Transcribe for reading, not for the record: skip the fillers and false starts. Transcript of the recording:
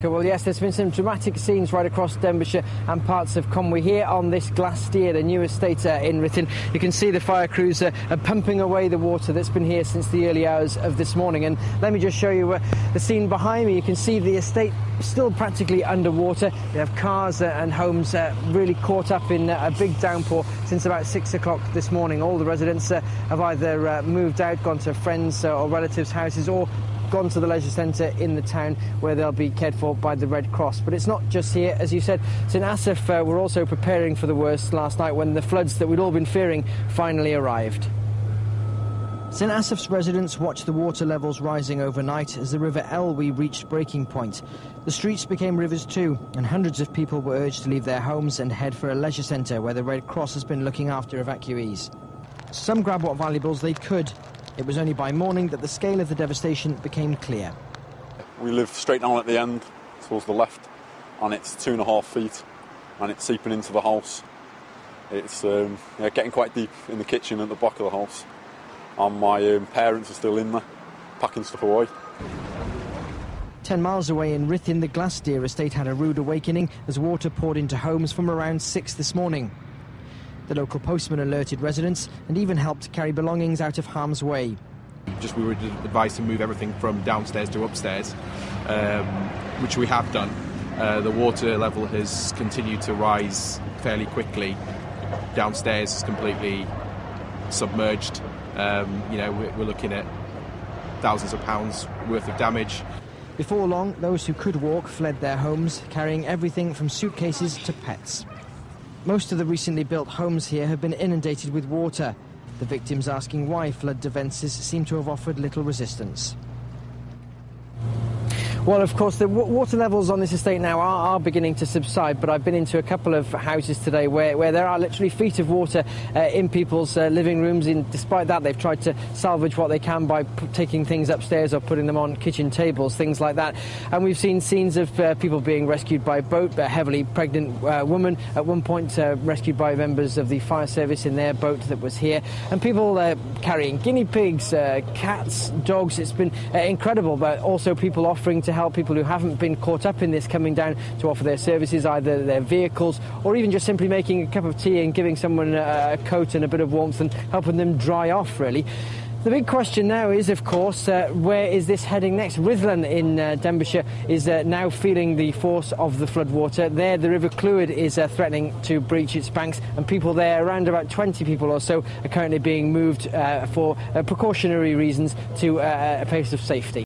Well, yes, there's been some dramatic scenes right across Denbighshire and parts of Conwy. Here on this Glassdeer, the new estate in Ruthin, you can see the fire crews are pumping away the water that's been here since the early hours of this morning. And let me just show you the scene behind me. You can see the estate still practically underwater. You have cars and homes really caught up in a big downpour since about 6 o'clock this morning. All the residents have either moved out, gone to friends or relatives' houses, or gone to the leisure centre in the town where they'll be cared for by the Red Cross. But it's not just here. As you said, St Asaph were also preparing for the worst last night when the floods that we'd all been fearing finally arrived. St Asaph's residents watched the water levels rising overnight as the river Elwy reached breaking point. The streets became rivers too, and hundreds of people were urged to leave their homes and head for a leisure centre where the Red Cross has been looking after evacuees. Some grabbed what valuables they could. It was only by morning that the scale of the devastation became clear. We live straight down at the end, towards the left, and it's 2.5 feet, and it's seeping into the house. It's getting quite deep in the kitchen at the back of the house, and my parents are still in there, packing stuff away. 10 miles away in Ruthin, the Glassdeer estate had a rude awakening as water poured into homes from around 6 this morning. The local postman alerted residents and even helped carry belongings out of harm's way. We were advised to move everything from downstairs to upstairs, which we have done. The water level has continued to rise fairly quickly. Downstairs is completely submerged. We're looking at thousands of pounds worth of damage. Before long, those who could walk fled their homes, carrying everything from suitcases to pets. Most of the recently built homes here have been inundated with water, the victims asking why flood defences seem to have offered little resistance. Well, of course, the water levels on this estate now are beginning to subside, but I've been into a couple of houses today where there are literally feet of water in people's living rooms. Despite that, they've tried to salvage what they can by taking things upstairs or putting them on kitchen tables, things like that. And we've seen scenes of people being rescued by boat, a heavily pregnant woman at one point rescued by members of the fire service in their boat that was here, and people carrying guinea pigs, cats, dogs. It's been incredible, but also people offering to help people who haven't been caught up in this, coming down to offer their services, either their vehicles or even just simply making a cup of tea and giving someone a coat and a bit of warmth and helping them dry off, really. The big question now is, of course, where is this heading next? Ruthin in Denbighshire is now feeling the force of the floodwater. There, the River Clwyd is threatening to breach its banks, and people there, around about 20 people or so, are currently being moved for precautionary reasons to a place of safety.